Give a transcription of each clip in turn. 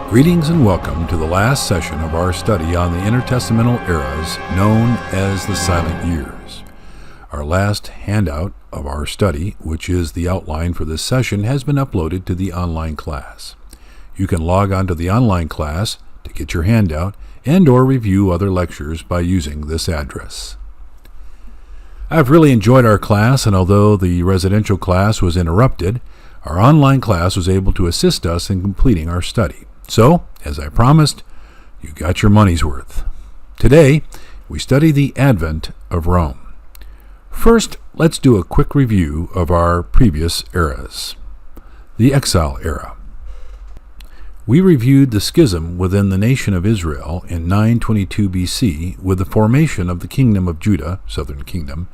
Greetings and welcome to the last session of our study on the intertestamental eras known as the Silent Years. Our last handout of our study, which is the outline for this session, has been uploaded to the online class. You can log on to the online class to get your handout and or review other lectures by using this address. I've really enjoyed our class, and although the residential class was interrupted, our online class was able to assist us in completing our study. So, as I promised, you got your money's worth. Today, we study the advent of Rome. First, let's do a quick review of our previous eras. The Exile Era. We reviewed the schism within the nation of Israel in 922 BC with the formation of the Kingdom of Judah, Southern Kingdom,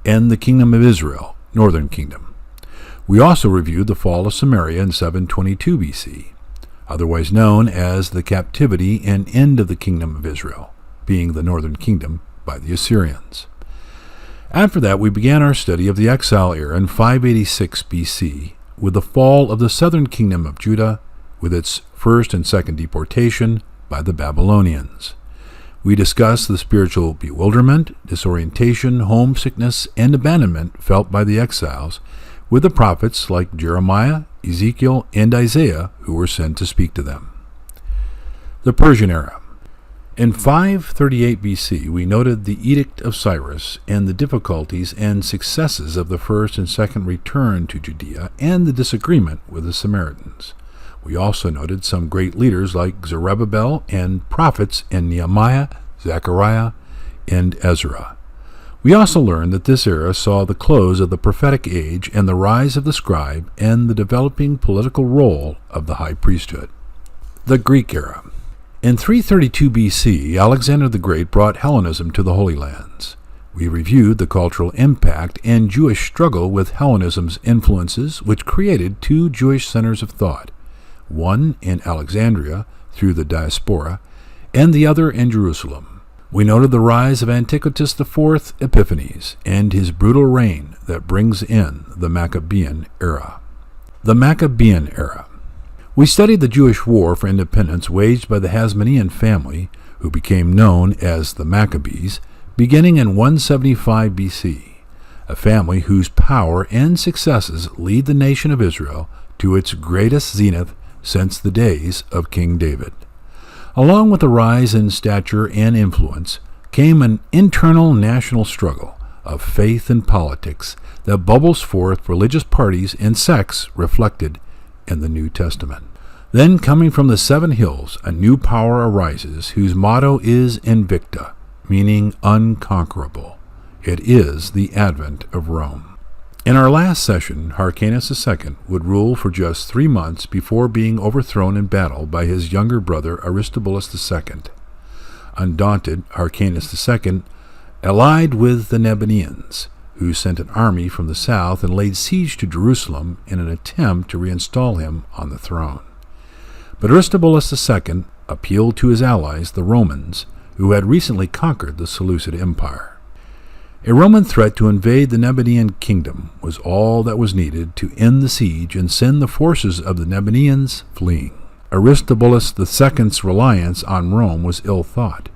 and the Kingdom of Israel, Northern Kingdom. We also reviewed the fall of Samaria in 722 BC. Otherwise known as the captivity and end of the Kingdom of Israel, being the Northern Kingdom, by the Assyrians. After that, we began our study of the Exile era in 586 BC, with the fall of the Southern Kingdom of Judah, with its first and second deportation by the Babylonians. We discussed the spiritual bewilderment, disorientation, homesickness, and abandonment felt by the exiles, with the prophets like Jeremiah, Ezekiel, and Isaiah who were sent to speak to them. The Persian era. In 538 BC, we noted the Edict of Cyrus and the difficulties and successes of the first and second return to Judea and the disagreement with the Samaritans. We also noted some great leaders like Zerubbabel and prophets in Nehemiah, Zechariah, and Ezra. We also learned that this era saw the close of the prophetic age and the rise of the scribe and the developing political role of the high priesthood. The Greek era. In 332 BC, Alexander the Great brought Hellenism to the Holy Lands. We reviewed the cultural impact and Jewish struggle with Hellenism's influences, which created two Jewish centers of thought, one in Alexandria through the diaspora, and the other in Jerusalem. We noted the rise of Antiochus IV Epiphanes and his brutal reign that brings in the Maccabean era. The Maccabean era. We studied the Jewish war for independence waged by the Hasmonean family, who became known as the Maccabees, beginning in 175 BC, a family whose power and successes lead the nation of Israel to its greatest zenith since the days of King David. Along with the rise in stature and influence came an internal national struggle of faith and politics that bubbles forth religious parties and sects reflected in the New Testament. Then, coming from the seven hills, a new power arises whose motto is Invicta, meaning unconquerable. It is the advent of Rome. In our last session, Hyrcanus II would rule for just 3 months before being overthrown in battle by his younger brother Aristobulus II. Undaunted, Hyrcanus II allied with the Nabateans, who sent an army from the south and laid siege to Jerusalem in an attempt to reinstall him on the throne. But Aristobulus II appealed to his allies, the Romans, who had recently conquered the Seleucid Empire. A Roman threat to invade the Nabatean kingdom was all that was needed to end the siege and send the forces of the Nabateans fleeing. Aristobulus II's reliance on Rome was ill thought.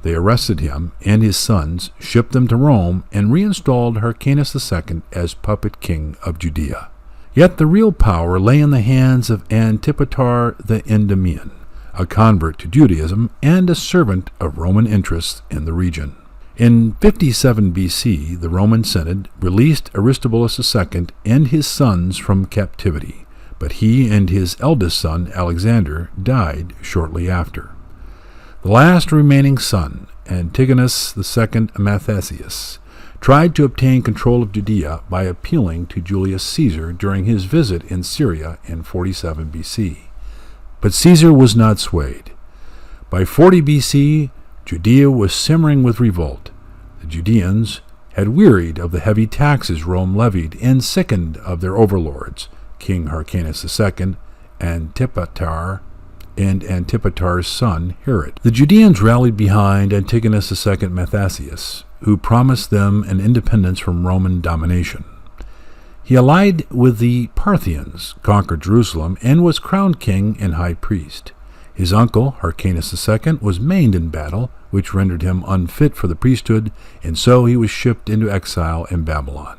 They arrested him and his sons, shipped them to Rome, and reinstalled Hyrcanus II as puppet king of Judea. Yet the real power lay in the hands of Antipater the Endymion, a convert to Judaism and a servant of Roman interests in the region. In 57 BC, the Roman Senate released Aristobulus II and his sons from captivity, but he and his eldest son, Alexander, died shortly after. The last remaining son, Antigonus II Amathasius, tried to obtain control of Judea by appealing to Julius Caesar during his visit in Syria in 47 BC. But Caesar was not swayed. By 40 BC, Judea was simmering with revolt. The Judeans had wearied of the heavy taxes Rome levied and sickened of their overlords, King Hyrcanus II, Antipater, and Antipater's son Herod. The Judeans rallied behind Antigonus II Amathasius, who promised them an independence from Roman domination. He allied with the Parthians, conquered Jerusalem, and was crowned king and high priest. His uncle, Hyrcanus II, was maimed in battle, which rendered him unfit for the priesthood, and so he was shipped into exile in Babylon.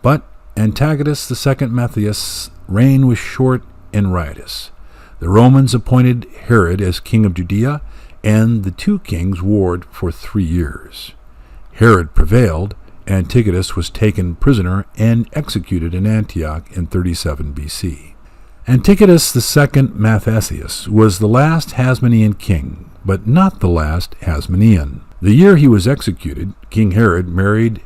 But Antigonus II Matthias' reign was short and riotous. The Romans appointed Herod as king of Judea, and the two kings warred for 3 years. Herod prevailed. Antigonus was taken prisoner and executed in Antioch in 37 BC. Antigonus II Matthias was the last Hasmonean king, but not the last Hasmonean. The year he was executed, King Herod married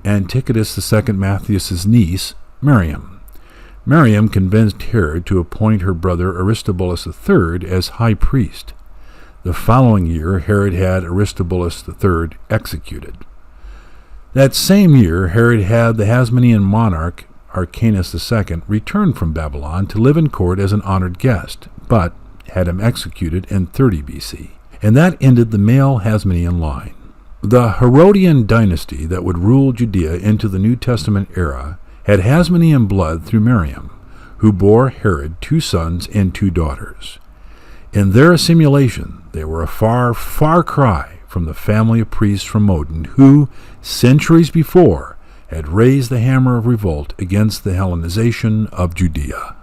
Antigonus II Matthias' niece, Miriam. Miriam convinced Herod to appoint her brother Aristobulus III as high priest. The following year, Herod had Aristobulus III executed. That same year, Herod had the Hasmonean monarch Hyrcanus II return from Babylon to live in court as an honored guest, but had him executed in 30 BC. And that ended the male Hasmonean line. The Herodian dynasty that would rule Judea into the New Testament era had Hasmonean blood through Miriam, who bore Herod 2 sons and 2 daughters. In their assimilation, they were a far, far cry from the family of priests from Modin, who, centuries before, had raised the hammer of revolt against the Hellenization of Judea.